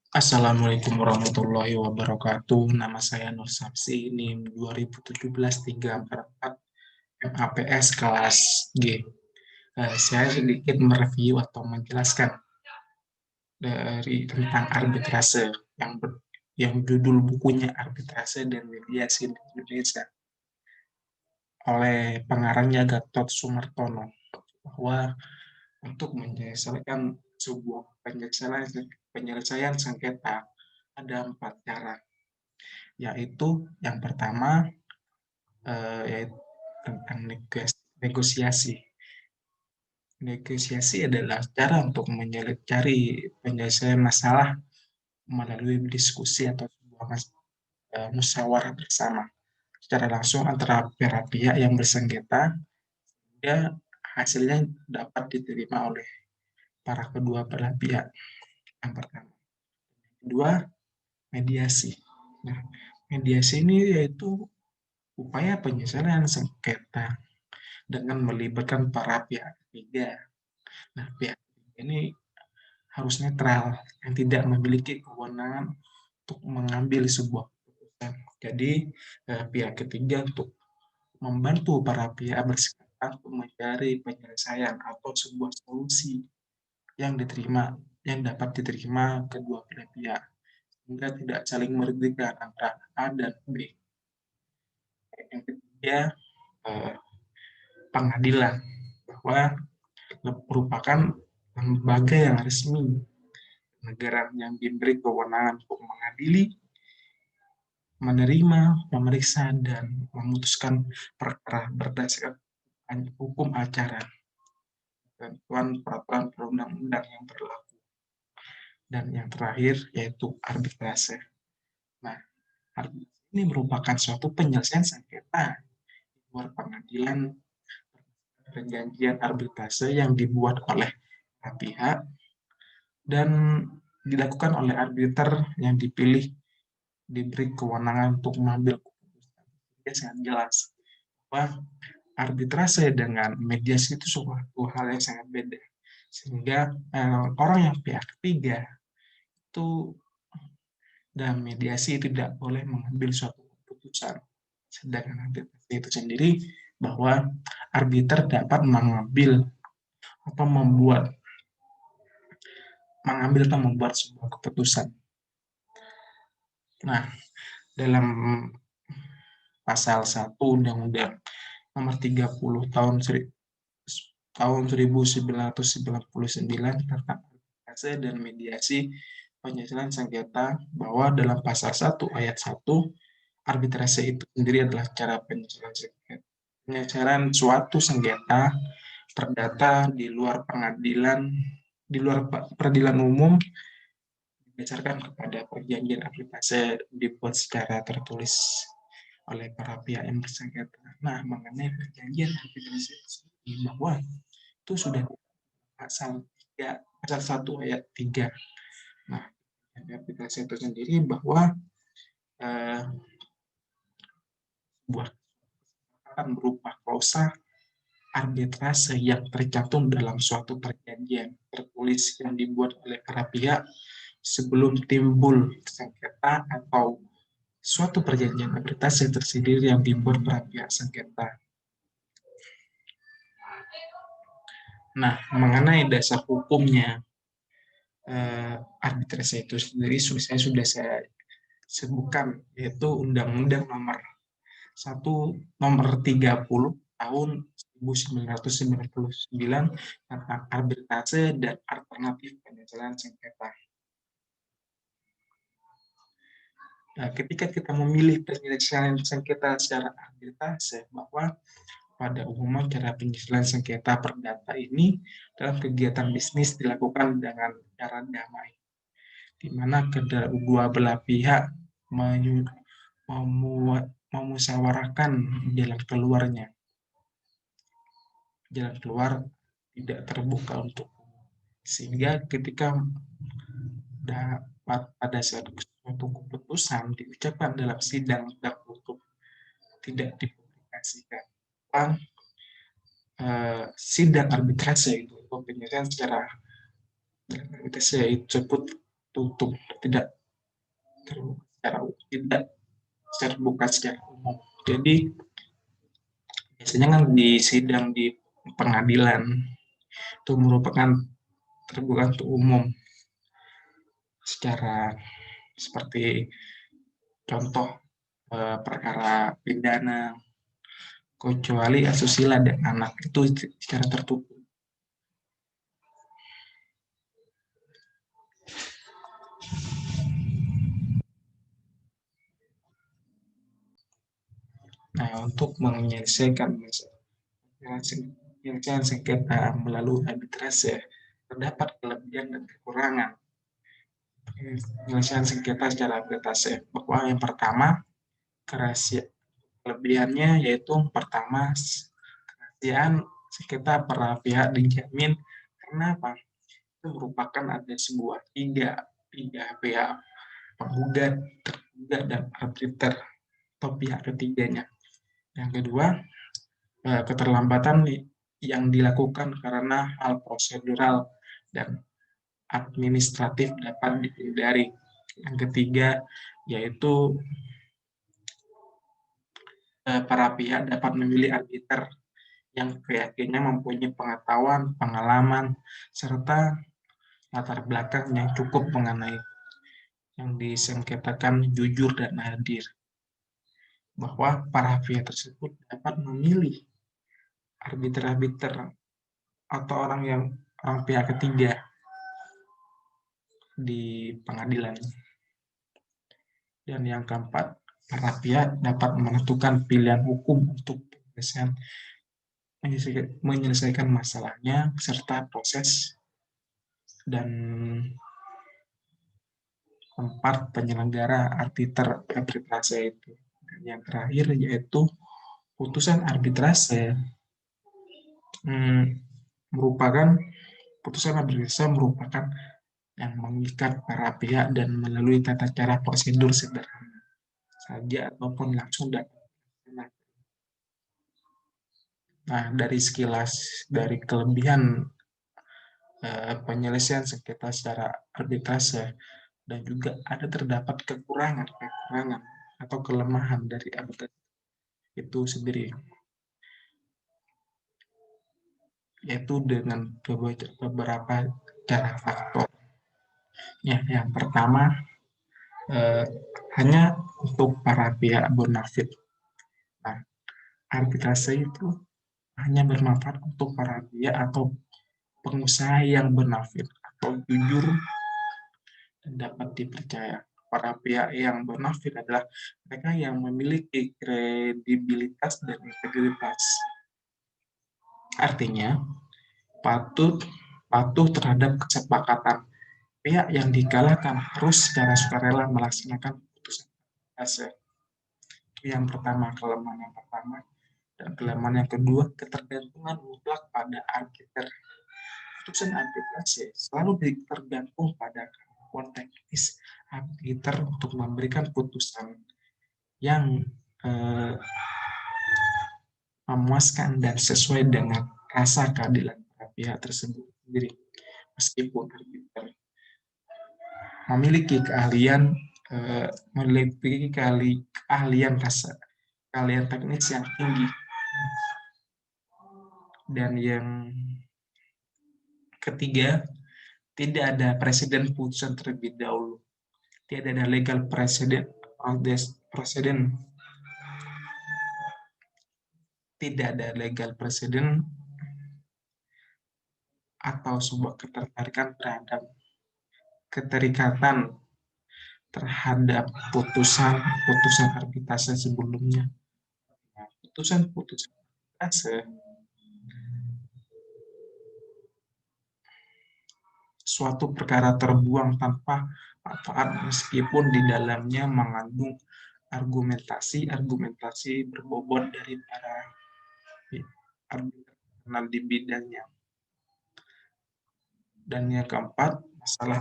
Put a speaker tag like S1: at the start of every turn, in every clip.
S1: Assalamualaikum warahmatullahi wabarakatuh. Nama saya Nur Samsi, NIM 2017-344 MAPS kelas G. Saya sedikit mereview atau menjelaskan tentang arbitrase yang judul bukunya Arbitrase dan Mediasi di Indonesia oleh pengarangnya Gatot Sumartono, bahwa untuk menyelesaikan sebuah penyelesaian sengketa ada 4 cara, yaitu yang pertama yaitu tentang negosiasi. Negosiasi adalah cara untuk mencari penyelesaian masalah melalui diskusi atau sebuah musyawarah bersama secara langsung antara para pihak yang bersengketa, ya hasilnya dapat diterima oleh para kedua belah pihak. Yang pertama. Kedua, mediasi. Nah, mediasi ini yaitu upaya penyelesaian sengketa dengan melibatkan para pihak ketiga. Nah, pihak ketiga ini harus netral, yang tidak memiliki kewenangan untuk mengambil sebuah keputusan. Jadi, pihak ketiga untuk membantu para pihak bersengketa untuk mencari penyelesaian atau sebuah solusi yang dapat diterima kedua belah pihak, sehingga tidak saling merugikan antara A dan B. Yang ketiga, eh, pengadilan, bahwa merupakan lembaga yang resmi negara yang diberi kewenangan untuk mengadili, menerima, memeriksa, dan memutuskan perkara berdasarkan hukum acara, ketentuan peraturan perundang-undang yang berlaku. Dan yang terakhir yaitu arbitrase. Nah, arbitrase ini merupakan suatu penyelesaian sengketa di luar pengadilan, perjanjian arbitrase yang dibuat oleh pihak dan dilakukan oleh arbiter yang dipilih, diberi kewenangan untuk mengambil keputusan. Jadi sangat jelas bahwa arbitrase dengan mediasi itu suatu hal yang sangat beda, sehingga orang yang pihak ketiga itu dan mediasi tidak boleh mengambil suatu keputusan. Sedangkan arbitrase itu sendiri, bahwa arbiter dapat mengambil atau membuat sebuah keputusan. Nah, dalam pasal 1 Undang-Undang nomor 30 tahun 1999 tentang arbitrase dan mediasi penyelesaian sengketa, bahwa dalam pasal 1 ayat 1, arbitrase itu sendiri adalah cara penyelesaian suatu sengketa perdata di luar peradilan umum, berdasarkan kepada perjanjian arbitrase dibuat secara tertulis oleh para pihak yang bersengketa. Nah, mengenai perjanjian arbitrase ini, bahwa itu sudah pasal 3, pasal 1 ayat 3. Nah, arbitrase itu sendiri bahwa sebuah kesepakatan berupa klausa arbitrase yang tercantum dalam suatu perjanjian tertulis yang dibuat oleh para pihak sebelum timbul sengketa, atau suatu perjanjian arbitrase tersendiri yang dibuat para pihak sengketa. Nah, mengenai dasar hukumnya arbitrase itu sendiri sudah saya sebutkan, yaitu Undang-Undang nomor 30 tahun 1999 tentang arbitrase dan alternatif penyelesaian sengketa. Nah, ketika kita memilih penyelesaian sengketa secara arbitrase, bahwa pada umumnya cara penyelesaian sengketa perdata ini dalam kegiatan bisnis dilakukan dengan cara damai, di mana kedua belah pihak memusyawarahkan jalan keluarnya. Jalan keluar tidak terbuka untuk, sehingga ketika dapat pada suatu keputusan diucapkan dalam sidang tertutup, tidak dipublikasikan. Sidang arbitrase itu penyelesaian secara arbitrase tersebut tertutup, tidak terbuka secara umum. Jadi biasanya kan di sidang di pengadilan itu merupakan terbuka untuk umum secara seperti contoh perkara pidana, kecuali asusila dan anak itu secara tertutup. Nah, untuk menyelesaikan penyelesaian sengketa melalui arbitrase terdapat kelebihan dan kekurangan penyelesaian sengketa secara arbitrase. Bahwa yang pertama, kelebihannya yaitu pertama, kerahasiaan sengketa para pihak dijamin. Kenapa? Itu merupakan ada sebuah tiga pihak, penggugat, tergugat, dan arbiter atau pihak ketiganya. Yang kedua, keterlambatan yang dilakukan karena hal prosedural dan administratif dapat dihindari. Yang ketiga, yaitu para pihak dapat memilih arbiter yang keyakinannya mempunyai pengetahuan, pengalaman, serta latar belakang yang cukup mengenai yang disengketakan jujur dan hadir. Bahwa para pihak tersebut dapat memilih arbiter-arbiter atau orang pihak ketiga di pengadilan. Dan yang keempat, para pihak dapat menentukan pilihan hukum untuk menyelesaikan masalahnya serta proses dan tempat penyelenggara arbitrase itu. Dan yang terakhir yaitu putusan arbitrase merupakan yang mengikat para pihak dan melalui tata cara prosedur sederhana saja ataupun langsung dapat. Nah, dari sekilas dari kelebihan penyelesaian sengketa secara arbitrase dan juga ada terdapat kekurangan atau kelemahan dari arbitrase itu sendiri, yaitu dengan beberapa cara faktor. Ya, yang pertama hanya untuk para pihak bonafit. Nah, arbitrase itu hanya bermanfaat untuk para pihak atau pengusaha yang bonafit atau jujur dan dapat dipercaya. Para pihak yang bonafit adalah mereka yang memiliki kredibilitas dan integritas. Artinya, patuh terhadap kesepakatan. Pihak yang dikalahkan harus secara sukarela melaksanakan putusan hasil. Itu yang pertama, kelemahan yang pertama. Dan kelemahan yang kedua, ketergantungan mutlak pada arbiter. Putusan arbitrase selalu tergantung pada kemampuan teknis arbiter untuk memberikan putusan yang memuaskan dan sesuai dengan rasa keadilan para pihak tersebut sendiri. Meskipun arbiter memiliki keahlian keahlian teknis yang tinggi. Dan yang ketiga, tidak ada presiden putusan terlebih dahulu. Tidak ada legal presiden. Tidak ada legal presiden atau sebuah keterikatan terhadap putusan arbitrase sebelumnya. Nah, putusan arbitrase suatu perkara terbuang tanpa manfaat meskipun di dalamnya mengandung argumentasi berbobot dari para arbiter di bidangnya. Dan yang keempat, masalah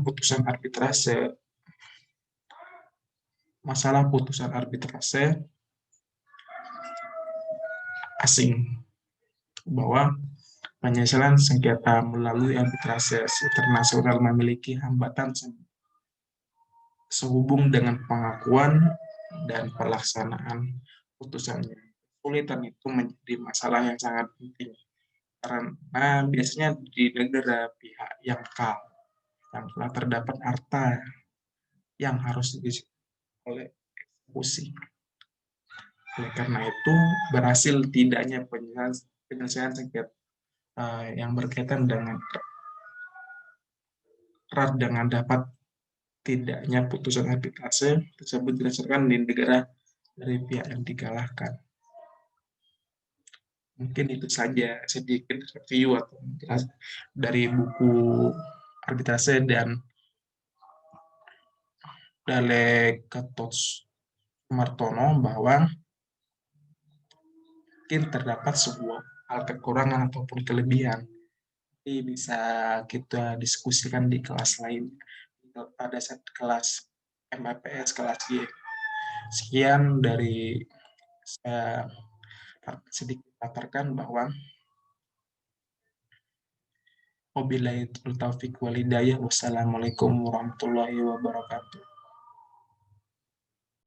S1: putusan arbitrase asing, bahwa Penyelesaian sengketa melalui arbitrase internasional memiliki hambatan sehubung dengan pengakuan dan pelaksanaan putusannya. Kesulitan itu menjadi masalah yang sangat penting karena biasanya di negara pihak yang kalah, yang telah terdapat harta yang harus diisi oleh eksekusi. Oleh karena itu, berhasil tidaknya penyelesaian sengketa yang berkaitan dengan erat dengan dapat tidaknya putusan arbitrase tersebut didasarkan di negara dari pihak yang dikalahkan. Mungkin itu saja sedikit review atau dari buku arbitrase dan Dale Gatot Martono bahwa mungkin terdapat sebuah hal kekurangan ataupun kelebihan. Ini bisa kita diskusikan di kelas lain pada saat kelas MAPS kelas G. Sekian dari saya sedikit paparkan bahwa wabillahi taufiq walhidayah. Wassalamualaikum warahmatullahi wabarakatuh.